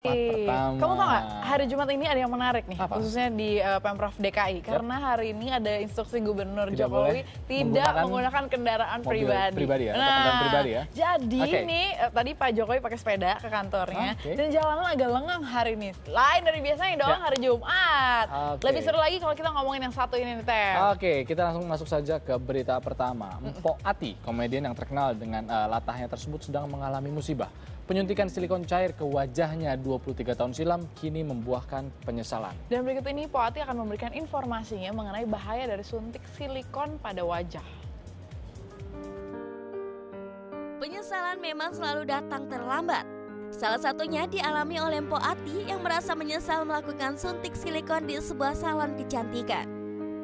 Pertama. Kamu tau nggak, hari Jumat ini ada yang menarik nih, Apa? khususnya di Pemprov DKI. Karena hari ini ada instruksi Gubernur Tidak Jokowi boleh tidak menggunakan kendaraan mobil pribadi ya, atau Nah, kendaraan pribadi ya? jadi Oke. nih tadi Pak Jokowi pakai sepeda ke kantornya Oke. dan jalanan agak lengang hari ini. Lain dari biasanya dong Ya. hari Jumat. Oke. Lebih seru lagi kalau kita ngomongin yang satu ini nih, Tem. Oke, kita langsung masuk saja ke berita pertama. Mpok Ati, komedian yang terkenal dengan latahnya tersebut sedang mengalami musibah. Penyuntikan silikon cair ke wajahnya 23 tahun silam kini membuahkan penyesalan. Dan berikut ini Po Ati akan memberikan informasinya mengenai bahaya dari suntik silikon pada wajah. Penyesalan memang selalu datang terlambat. Salah satunya dialami oleh Mpok Ati yang merasa menyesal melakukan suntik silikon di sebuah salon kecantikan.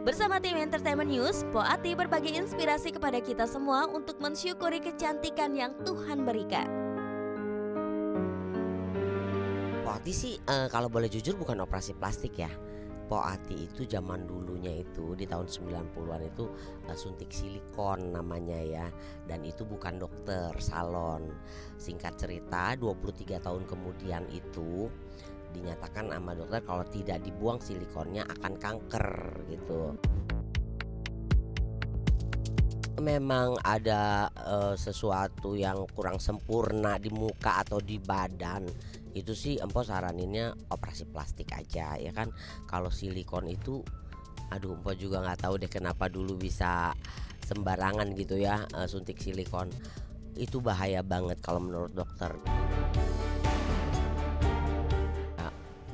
Bersama tim Entertainment News, Mpok Ati berbagi inspirasi kepada kita semua untuk mensyukuri kecantikan yang Tuhan berikan. Po Ati sih kalau boleh jujur bukan operasi plastik ya. Po Ati itu zaman dulunya itu di tahun 90-an itu suntik silikon namanya ya. Dan itu bukan dokter, salon. Singkat cerita 23 tahun kemudian itu dinyatakan sama dokter kalau tidak dibuang silikonnya akan kanker gitu. Memang ada sesuatu yang kurang sempurna di muka atau di badan. Itu sih empo saraninnya operasi plastik aja ya kan. Kalau silikon itu aduh empo juga nggak tahu deh kenapa dulu bisa sembarangan gitu ya suntik silikon. Itu bahaya banget kalau menurut dokter.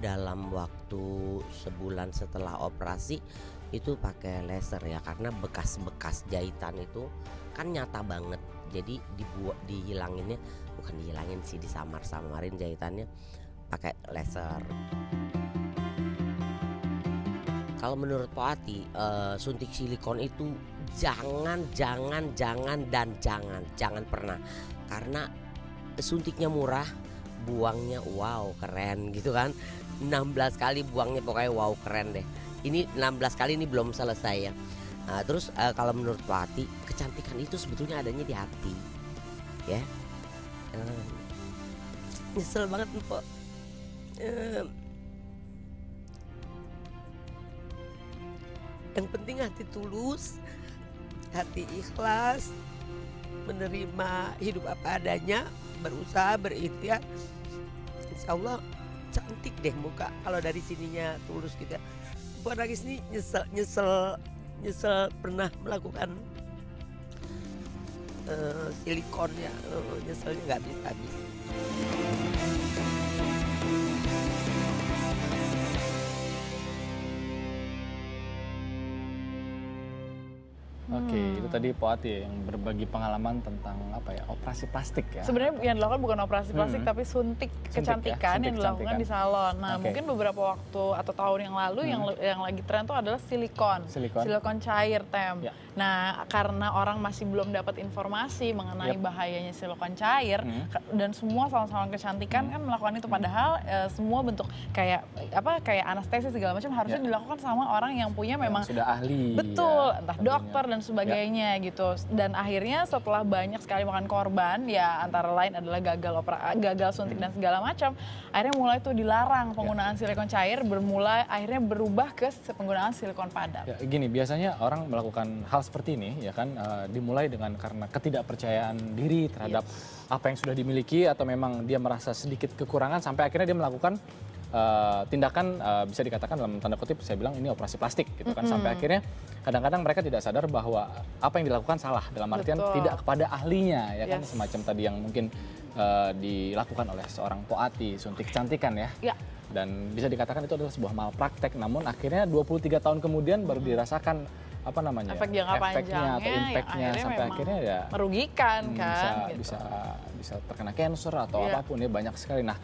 Dalam waktu sebulan setelah operasi itu pakai laser ya, karena bekas-bekas jahitan itu kan nyata banget. Jadi dihilanginnya, bukan dihilangin sih, disamar-samarin jahitannya pakai laser. Kalau menurut Po Ati suntik silikon itu jangan pernah, karena suntiknya murah, buangnya wow keren gitu kan. 16 kali buangnya pokoknya wow keren deh. Ini 16 kali ini belum selesai ya. Nah, terus kalau menurut Po Ati kecantikan itu sebetulnya adanya di hati ya. Nyesel banget Po. Yang penting hati tulus, hati ikhlas, menerima hidup apa adanya, berusaha, berikhtiar. Insya Allah cantik deh muka kalau dari sininya tulus gitu. Buat nangis nih nyesel pernah melakukan silikon ya, nyeselnya nggak habis-habis. Oke, itu tadi Po Ati ya, yang berbagi pengalaman tentang apa ya, operasi plastik ya. Sebenarnya yang dilakukan bukan operasi plastik tapi suntik kecantikan suntik yang dilakukan kecantikan. di salon. Nah, Oke. mungkin beberapa waktu atau tahun yang lalu yang lagi tren tuh adalah silikon cair, Tem. Ya. Nah, karena orang masih belum dapat informasi mengenai bahayanya silikon cair dan semua salon-salon kecantikan kan melakukan itu, padahal semua bentuk kayak anestesi segala macam harusnya dilakukan sama orang yang punya memang sudah ahli. betul, ya, entah tentunya. dokter dan sebagainya gitu. Dan akhirnya setelah banyak sekali makan korban, ya antara lain adalah gagal suntik dan segala macam, akhirnya mulai tuh dilarang penggunaan silikon cair, akhirnya berubah ke penggunaan silikon padat. Ya, gini, biasanya orang melakukan hal seperti ini ya kan dimulai dengan karena ketidakpercayaan diri terhadap apa yang sudah dimiliki, atau memang dia merasa sedikit kekurangan sampai akhirnya dia melakukan tindakan bisa dikatakan dalam tanda kutip saya bilang ini operasi plastik gitu kan. Sampai akhirnya kadang-kadang mereka tidak sadar bahwa apa yang dilakukan salah, dalam artian tidak kepada ahlinya ya kan, semacam tadi yang mungkin dilakukan oleh seorang Po Ati, suntik kecantikan ya. Dan bisa dikatakan itu adalah sebuah malpraktek, namun akhirnya 23 tahun kemudian baru dirasakan apa namanya efek jangka efeknya atau panjangnya impactnya, sampai akhirnya ya merugikan kan bisa terkena cancer atau apapun ya, banyak sekali. Nah,